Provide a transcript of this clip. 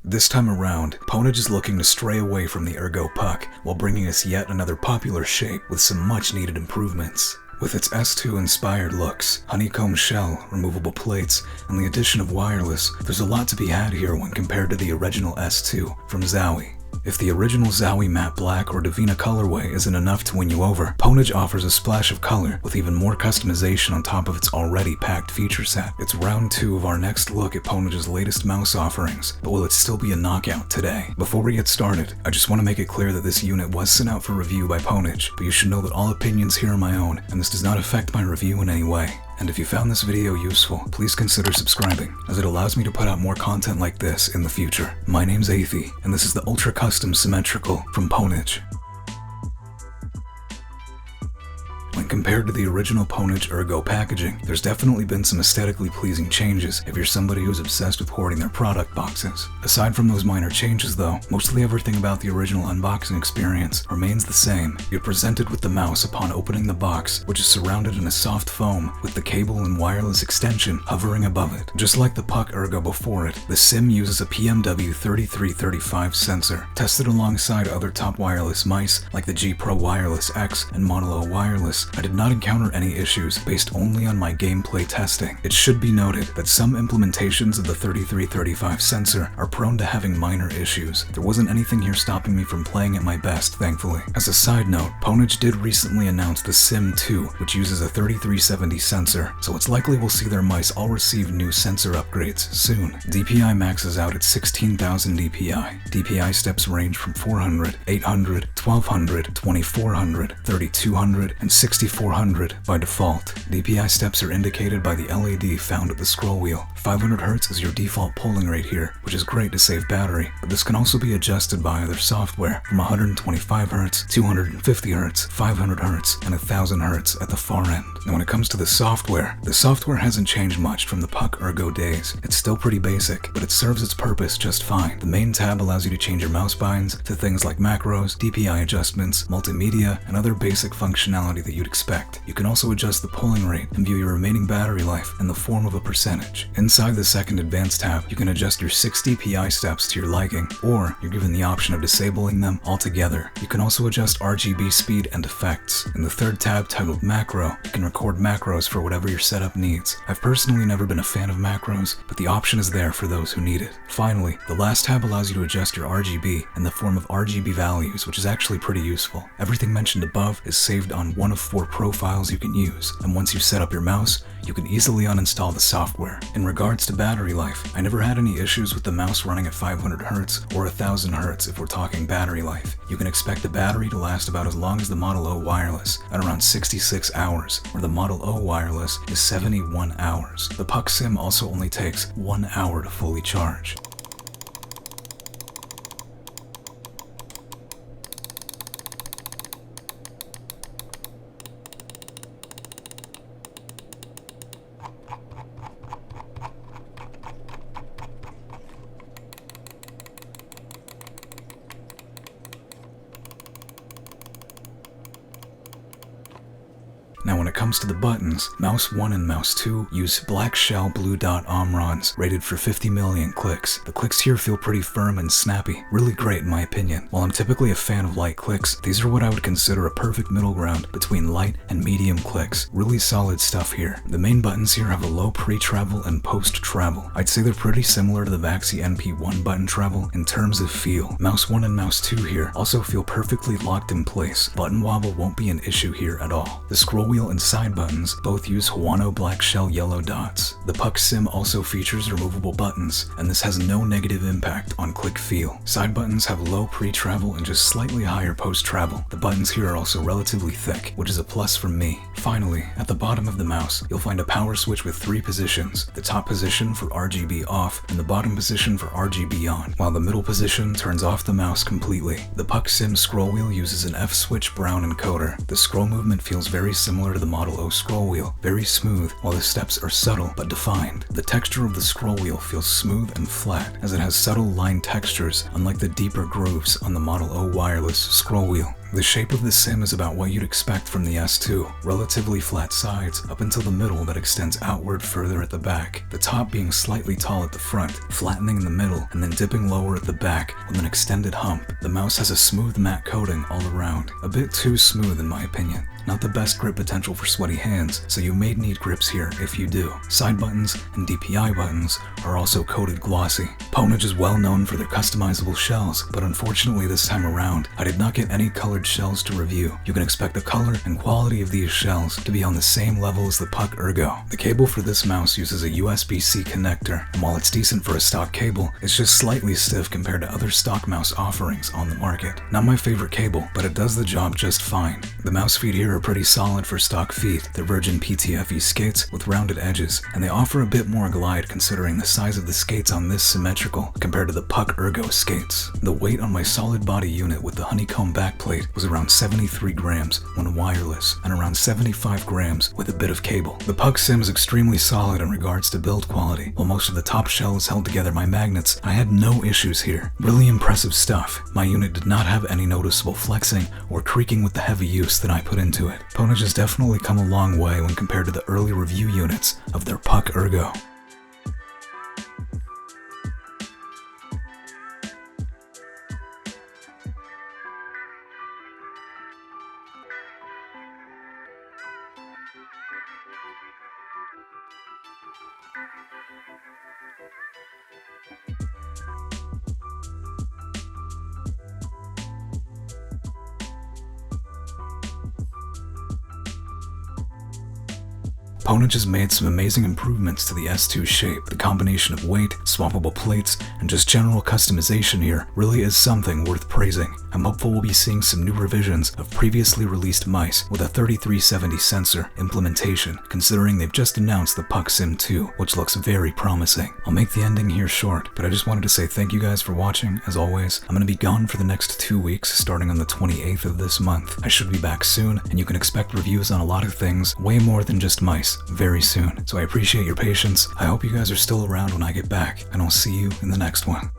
This time around, Pwnage is looking to stray away from the Ergo Puck while bringing us yet another popular shape with some much needed improvements. With its S2-inspired looks, honeycomb shell, removable plates, and the addition of wireless, there's a lot to be had here when compared to the original S2 from Zowie. If the original Zowie Matte Black or Divina colorway isn't enough to win you over, Pwnage offers a splash of color with even more customization on top of its already packed feature set. It's round 2 of our next look at Pwnage's latest mouse offerings, but will it still be a knockout today? Before we get started, I just want to make it clear that this unit was sent out for review by Pwnage, but you should know that all opinions here are my own, and this does not affect my review in any way. And if you found this video useful, please consider subscribing, as it allows me to put out more content like this in the future. My name's Athey, and this is the Ultra Custom Symmetrical from Pwnage. When compared to the original Pwnage Ergo packaging, there's definitely been some aesthetically pleasing changes if you're somebody who's obsessed with hoarding their product boxes. Aside from those minor changes though, mostly everything about the original unboxing experience remains the same. You're presented with the mouse upon opening the box, which is surrounded in a soft foam with the cable and wireless extension hovering above it. Just like the Puck Ergo before it, the Symm uses a PMW 3335 sensor, tested alongside other top wireless mice like the G Pro Wireless X and Model O Wireless. I did not encounter any issues based only on my gameplay testing. It should be noted that some implementations of the 3335 sensor are prone to having minor issues. There wasn't anything here stopping me from playing at my best, thankfully. As a side note, Pwnage did recently announce the Symm 2, which uses a 3370 sensor, so it's likely we'll see their mice all receive new sensor upgrades soon. DPI maxes out at 16,000 DPI. DPI steps range from 400, 800, 1200, 2400, 3200, and 6400 by default. DPI steps are indicated by the LED found at the scroll wheel. 500 Hz is your default polling rate here, which is great to save battery, but this can also be adjusted by other software from 125 Hz, 250 Hz, 500 Hz, and 1000 Hz at the far end. Now when it comes to the software hasn't changed much from the Puck Ergo days. It's still pretty basic, but it serves its purpose just fine. The main tab allows you to change your mouse binds to things like macros, DPI adjustments, multimedia, and other basic functionality that you'd expect. You can also adjust the polling rate and view your remaining battery life in the form of a percentage. Inside the second advanced tab, you can adjust your 6 DPI steps to your liking, or you're given the option of disabling them altogether. You can also adjust RGB speed and effects. In the third tab titled Macro, you can record macros for whatever your setup needs. I've personally never been a fan of macros, but the option is there for those who need it. Finally, the last tab allows you to adjust your RGB in the form of RGB values, which is actually pretty useful. Everything mentioned above is saved on one of 4 profiles you can use, and once you set up your mouse, you can easily uninstall the software. In regards to battery life, I never had any issues with the mouse running at 500 Hz or 1000 Hz if we're talking battery life. You can expect the battery to last about as long as the Model O Wireless, at around 66 hours, where the Model O Wireless is 71 hours. The Puck Symm also only takes 1 hour to fully charge. Now when it comes to the buttons, Mouse 1 and Mouse 2 use black shell blue dot Omrons, rated for 50 million clicks. The clicks here feel pretty firm and snappy, really great in my opinion. While I'm typically a fan of light clicks, these are what I would consider a perfect middle ground between light and medium clicks. Really solid stuff here. The main buttons here have a low pre-travel and post-travel. I'd say they're pretty similar to the Vaxi NP1 button travel in terms of feel. Mouse 1 and Mouse 2 here also feel perfectly locked in place. Button wobble won't be an issue here at all. The scroll wheel and side buttons both use Huano black shell yellow dots. The Puck Symm also features removable buttons, and this has no negative impact on click feel. Side buttons have low pre-travel and just slightly higher post-travel. The buttons here are also relatively thick, which is a plus from me. Finally, at the bottom of the mouse, you'll find a power switch with 3 positions. The top position for RGB off, and the bottom position for RGB on, while the middle position turns off the mouse completely. The Puck Symm scroll wheel uses an F-switch brown encoder. The scroll movement feels very similar to the Model O scroll wheel, very smooth, while the steps are subtle but defined. The texture of the scroll wheel feels smooth and flat, as it has subtle line textures, unlike the deeper grooves on the Model O wireless scroll wheel. The shape of the Symm is about what you'd expect from the S2, relatively flat sides up until the middle that extends outward further at the back, the top being slightly tall at the front, flattening in the middle, and then dipping lower at the back with an extended hump. The mouse has a smooth matte coating all around, a bit too smooth in my opinion. Not the best grip potential for sweaty hands, so you may need grips here if you do. Side buttons and DPI buttons are also coated glossy. Pwnage is well known for their customizable shells, but unfortunately this time around, I did not get any colored shells to review. You can expect the color and quality of these shells to be on the same level as the Puck Ergo. The cable for this mouse uses a USB-C connector, and while it's decent for a stock cable, it's just slightly stiff compared to other stock mouse offerings on the market. Not my favorite cable, but it does the job just fine. The mouse feet here are pretty solid for stock feet. They're Virgin PTFE skates with rounded edges, and they offer a bit more glide considering the size of the skates on this symmetrical compared to the Puck Ergo skates. The weight on my solid body unit with the honeycomb backplate was around 73 grams when wireless, and around 75 grams with a bit of cable. The Puck Symm is extremely solid in regards to build quality. While most of the top shell is held together by magnets, I had no issues here. Really impressive stuff. My unit did not have any noticeable flexing or creaking with the heavy use that I put into it. Pwnage has definitely come a long way when compared to the early review units of their Puck Ergo. Pwnage has made some amazing improvements to the S2 shape. The combination of weight, swappable plates, and just general customization here really is something worth praising. I'm hopeful we'll be seeing some new revisions of previously released mice with a 3370 sensor implementation, considering they've just announced the Puck Symm 2, which looks very promising. I'll make the ending here short, but I just wanted to say thank you guys for watching. As always, I'm going to be gone for the next 2 weeks starting on the 28th of this month. I should be back soon, and you can expect reviews on a lot of things, way more than just mice, very soon. So I appreciate your patience. I hope you guys are still around when I get back, and I'll see you in the next one.